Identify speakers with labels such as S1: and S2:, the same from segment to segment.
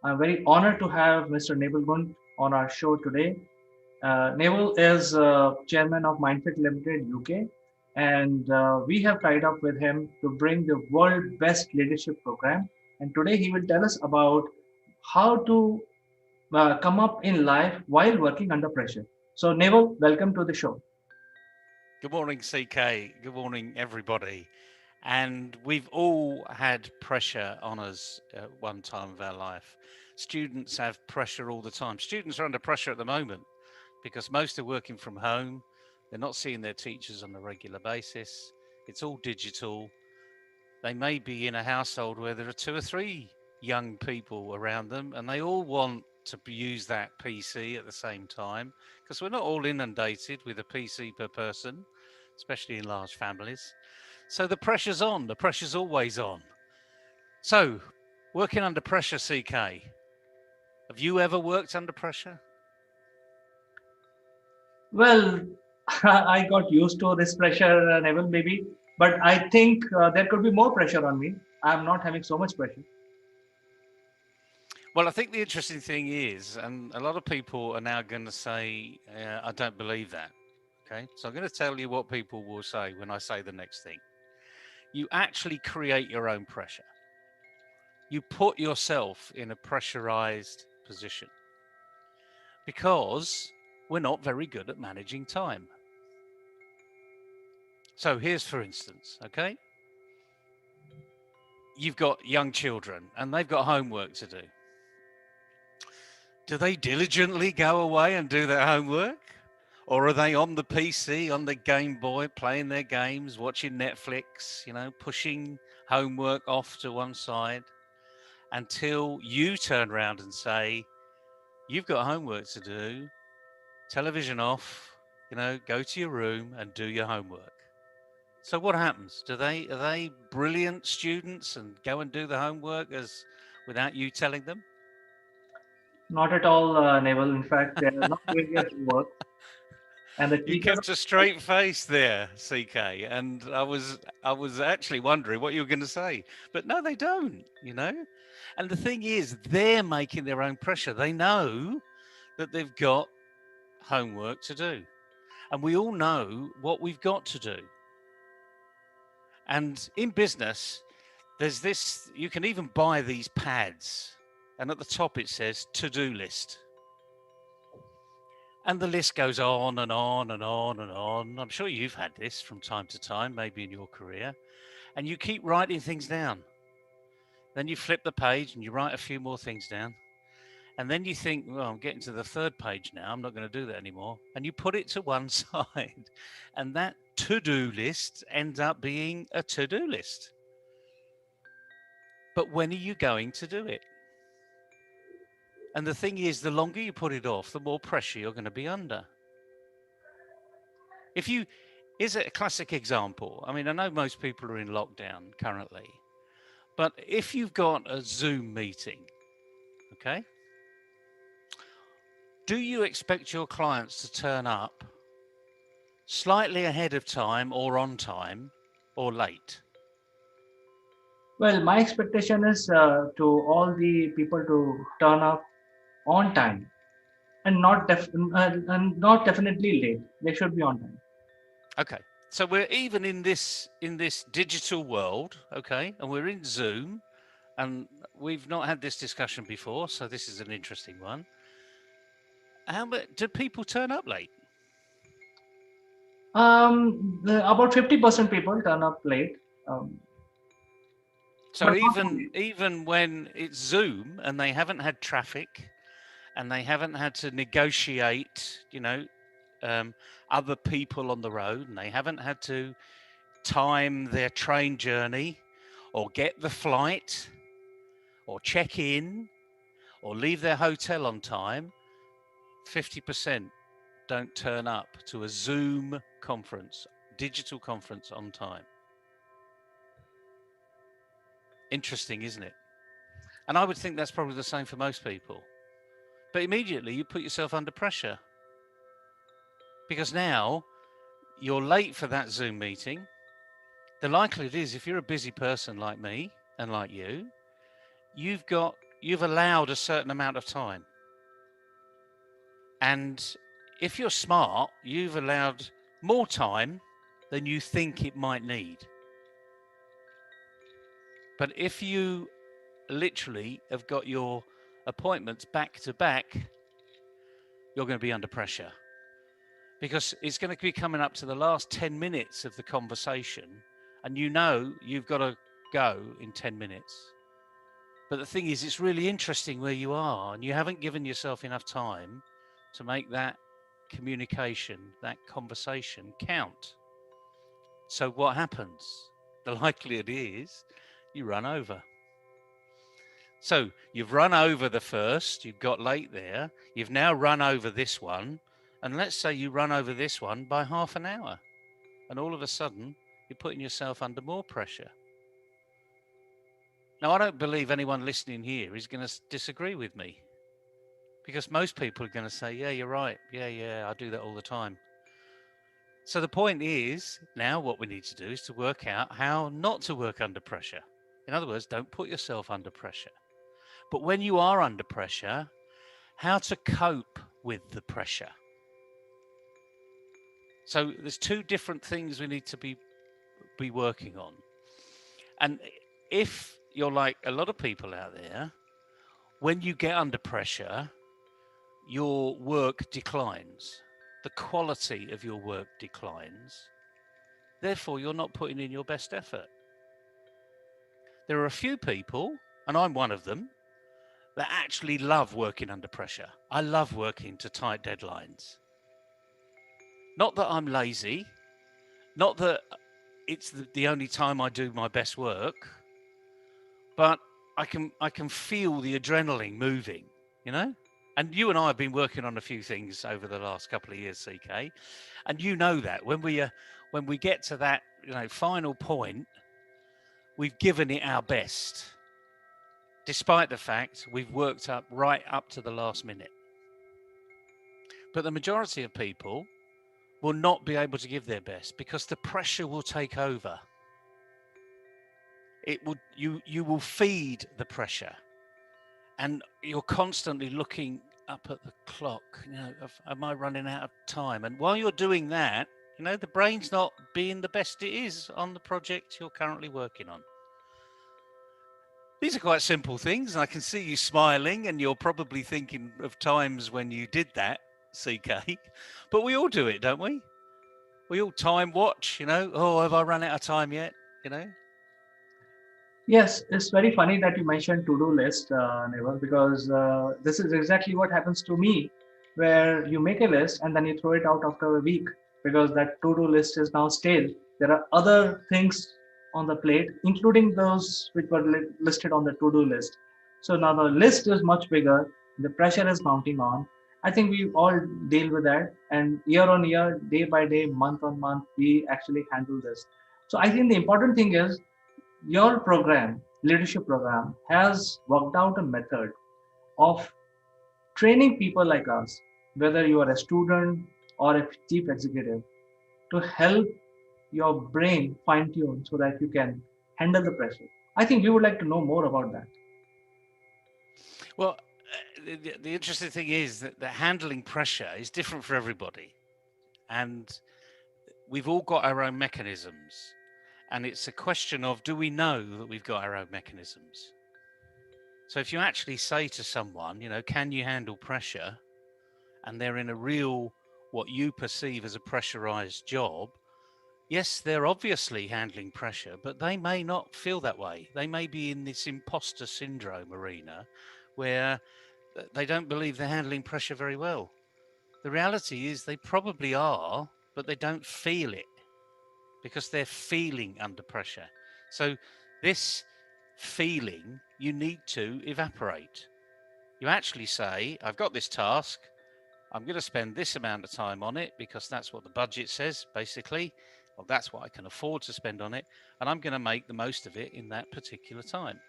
S1: I'm very honored to have Mr. Naval Gund on our show today. Naval is chairman of Mindfit Limited UK, and we have tied up with him to bring the world best leadership program. And today he will tell us about how to come up in life while working under pressure. So, Naval, welcome to the show.
S2: Good morning, CK. Good morning, everybody. And we've all had pressure on us at one time of our life. Students have pressure all the time. Students are under pressure at the moment because most are working from home. They're not seeing their teachers on a regular basis. It's all digital. They may be in a household where there are two or three young people around them and they all want to use that PC at the same time because we're not all inundated with a PC per person, especially in large families. So the pressure's on, the pressure's always on. So, working under pressure, CK, have you ever worked under pressure?
S1: Well, I got used to this pressure, Naval, maybe, but I think there could be more pressure on me. I'm not having so much pressure.
S2: Well, I think the interesting thing is, and a lot of people are now going to say, I don't believe that. Okay. So I'm going to tell you what people will say when I say the next thing. You actually create your own pressure. You put yourself in a pressurized position because we're not very good at managing time. So here's, for instance, okay, you've got young children and they've got homework to do. Do they diligently go away and do their homework? Or are they on the PC, on the Game Boy, playing their games, watching Netflix, pushing homework off to one side until you turn around and say, you've got homework to do, television off, go to your room and do your homework. So what happens? Are they brilliant students and go and do the homework as without you telling them?
S1: Not at all, Naval. In fact, they are not doing their homework, and the
S2: You
S1: teachers.
S2: kept a straight face there, CK, and I was actually wondering what you were going to say. But no, they don't. And the thing is, they're making their own pressure. They know that they've got homework to do. And we all know what we've got to do. And in business, there's this, you can even buy these pads. And at the top it says to-do list. And the list goes on and on and on and on. I'm sure you've had this from time to time, maybe in your career. And you keep writing things down. Then you flip the page and you write a few more things down. And then you think, well, I'm getting to the third page now. I'm not going to do that anymore. And you put it to one side. And that to do list ends up being a to do list. But when are you going to do it? And the thing is, the longer you put it off, the more pressure you're going to be under. If you, is it a classic example? I mean, I know most people are in lockdown currently, but if you've got a Zoom meeting, okay, do you expect your clients to turn up slightly ahead of time or on time or late?
S1: Well, my expectation is to all the people to turn up on time and not definitely late. They should be on time.
S2: Okay. So we're even in this digital world, okay, and we're in Zoom, and we've not had this discussion before, so this is an interesting one. Do people turn up late?
S1: About 50% people turn up late, um, but
S2: So
S1: not too
S2: even
S1: late.
S2: even when it's Zoom and they haven't had traffic and they haven't had to negotiate, um, other people on the road, and they haven't had to time their train journey or get the flight or check in or leave their hotel on time, 50% don't turn up to a Zoom conference, digital conference on time. Interesting, isn't it? And I would think that's probably the same for most people. But immediately you put yourself under pressure because now you're late for that Zoom meeting. The likelihood is, if you're a busy person like me and like you, you've got you've allowed a certain amount of time. And if you're smart, you've allowed more time than you think it might need. But if you literally have got your appointments back to back, you're going to be under pressure because it's going to be coming up to the last 10 minutes of the conversation, and you know you've got to go in 10 minutes. But the thing is, it's really interesting where you are, and you haven't given yourself enough time to make that communication, that conversation count. So what happens? The likelihood is you run over. So you've run over the first, you've got late there, you've now run over this one, and let's say you run over this one by half an hour, and all of a sudden you're putting yourself under more pressure. Now, I don't believe anyone listening here is going to disagree with me, because most people are going to say, yeah, you're right. Yeah, I do that all the time. So the point is, now what we need to do is to work out how not to work under pressure. In other words, don't put yourself under pressure. But when you are under pressure, how to cope with the pressure. So there's two different things we need to be working on. And if you're like a lot of people out there, when you get under pressure, your work declines. The quality of your work declines. Therefore, you're not putting in your best effort. There are a few people, and I'm one of them, that actually love working under pressure. I love working to tight deadlines. Not that I'm lazy, not that it's the only time I do my best work, but I can feel the adrenaline moving, you know? And you and I have been working on a few things over the last couple of years, CK, and you know that when we get to that, final point, we've given it our best, despite the fact we've worked up right up to the last minute. But the majority of people will not be able to give their best because the pressure will take over. You will feed the pressure, and you're constantly looking up at the clock. Am I running out of time? And while you're doing that, the brain's not being the best it is on the project you're currently working on. These are quite simple things, and I can see you smiling, and you're probably thinking of times when you did that, CK. But we all do it, don't we? We all time watch, oh, have I run out of time yet?
S1: Yes, it's very funny that you mentioned to-do list, Neval, because this is exactly what happens to me, where you make a list and then you throw it out after a week because that to-do list is now stale. There are other things on the plate, including those which were listed on the to-do list. So now the list is much bigger. The pressure is mounting on. I think we all deal with that, and year on year, day by day, month on month, we actually handle this. So I think the important thing is your program, leadership program, has worked out a method of training people like us, whether you are a student or a chief executive, to help your brain fine tune so that you can handle the pressure. I think we would like to know more about that.
S2: Well, the interesting thing is that the handling pressure is different for everybody. And we've all got our own mechanisms. And it's a question of, do we know that we've got our own mechanisms? So if you actually say to someone, can you handle pressure? And they're in a real, what you perceive as a pressurized job, yes, they're obviously handling pressure, but they may not feel that way. They may be in this imposter syndrome arena where they don't believe they're handling pressure very well. The reality is they probably are, but they don't feel it because they're feeling under pressure. So this feeling you need to evaporate. You actually say, I've got this task. I'm going to spend this amount of time on it because that's what the budget says, basically. Well, that's what I can afford to spend on it. And I'm going to make the most of it in that particular time.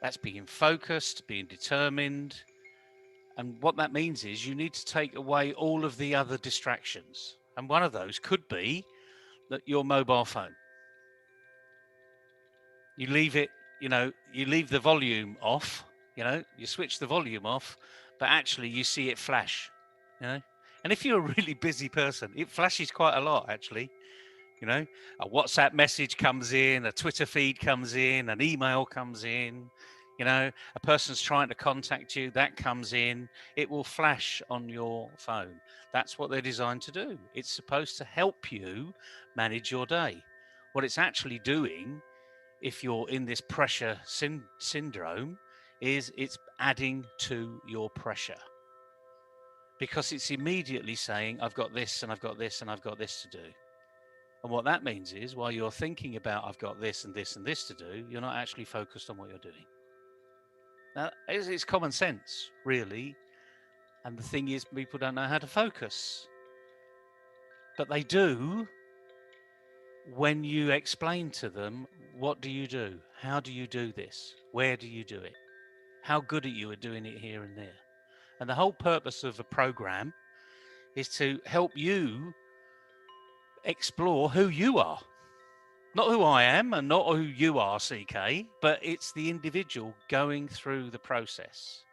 S2: That's being focused, being determined. And what that means is you need to take away all of the other distractions. And one of those could be that your mobile phone. You leave it you leave the volume off, you switch the volume off, but actually you see it flash, you know. And if you're a really busy person, it flashes quite a lot, actually. You know, a WhatsApp message comes in, a Twitter feed comes in, an email comes in, a person's trying to contact you, that comes in, it will flash on your phone. That's what they're designed to do. It's supposed to help you manage your day. What it's actually doing, if you're in this pressure syndrome, is it's adding to your pressure, because it's immediately saying, I've got this and I've got this and I've got this to do. And what that means is, while you're thinking about, I've got this and this and this to do, you're not actually focused on what you're doing. Now, it's common sense, really. And the thing is, people don't know how to focus. But they do when you explain to them, what do you do? How do you do this? Where do you do it? How good are you at doing it here and there? And the whole purpose of a program is to help you explore who you are. Not who I am and not who you are, CK, but it's the individual going through the process.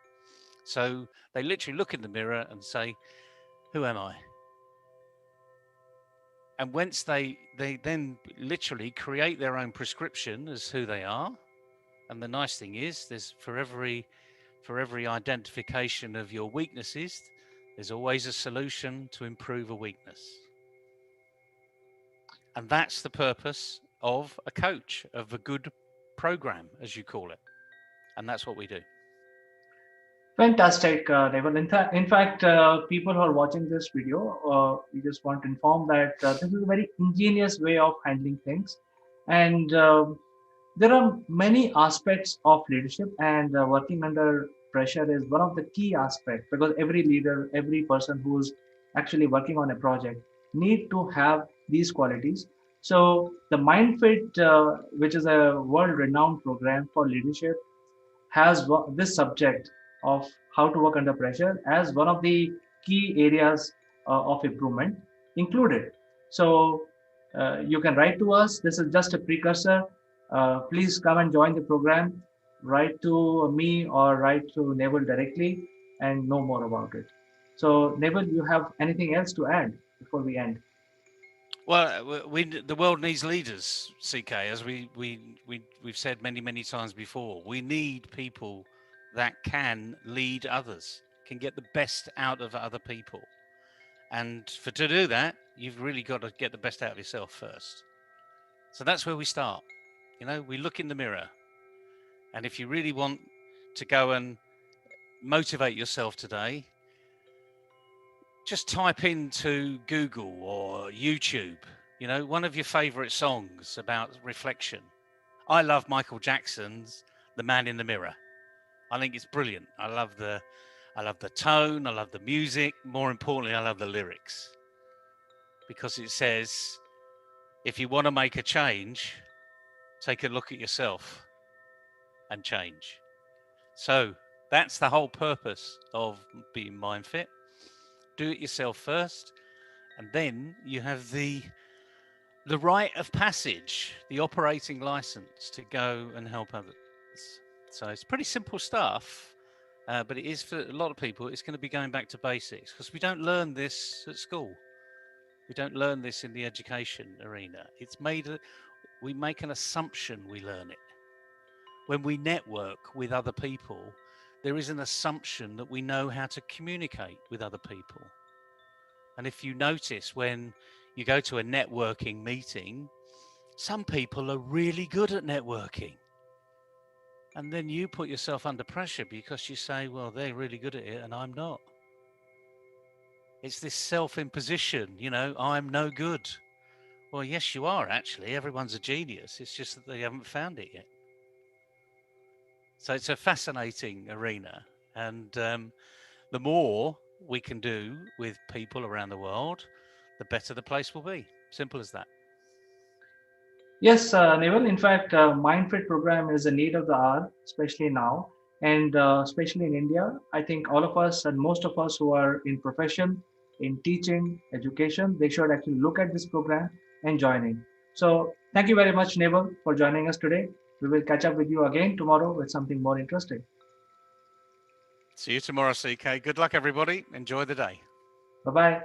S2: So they literally look in the mirror and say, who am I? And once they then literally create their own prescription as who they are. And the nice thing is, there's for every identification of your weaknesses, there's always a solution to improve a weakness. And that's the purpose of a coach, of a good program, as you call it. And that's what we do.
S1: Fantastic, Naval. In fact, people who are watching this video, we just want to inform that this is a very ingenious way of handling things. And there are many aspects of leadership, and working under pressure is one of the key aspects, because every leader, every person who's actually working on a project need to have these qualities. So the MindFit, which is a world-renowned program for leadership, has this subject of how to work under pressure as one of the key areas of improvement included. So you can write to us. This is just a precursor. Please come and join the program. Write to me or write to Neville directly and know more about it. So Neville, you have anything else to add before we end?
S2: Well, the world needs leaders, CK, as we've said many times before. We need people that can lead others, can get the best out of other people. And to do that, you've really got to get the best out of yourself first. So that's where we start. We look in the mirror. And if you really want to go and motivate yourself today, just type into Google or YouTube, one of your favorite songs about reflection. I love Michael Jackson's The Man in the Mirror. I think it's brilliant. I love the tone, I love the music. More importantly, I love the lyrics, because it says, if you want to make a change, take a look at yourself and change. So that's the whole purpose of being MindFit. Do it yourself first, and then you have the rite of passage, the operating license to go and help others. So it's pretty simple stuff, but it is, for a lot of people, it's going to be going back to basics, because we don't learn this at school. We don't learn this in the education arena. We make an assumption we learn it. When we network with other people, there is an assumption that we know how to communicate with other people. And if you notice, when you go to a networking meeting, some people are really good at networking. And then you put yourself under pressure because you say, well, they're really good at it and I'm not. It's this self-imposition, I'm no good. Well, yes, you are, actually. Everyone's a genius. It's just that they haven't found it yet. So it's a fascinating arena. And the more we can do with people around the world, the better the place will be. Simple as that.
S1: Yes, Neville. In fact, MindFit program is a need of the hour, especially now, and especially in India. I think all of us and most of us who are in profession, in teaching, education, they should actually look at this program and join in. So, thank you very much, Neville, for joining us today. We will catch up with you again tomorrow with something more interesting.
S2: See you tomorrow, CK. Good luck, everybody. Enjoy the day.
S1: Bye bye.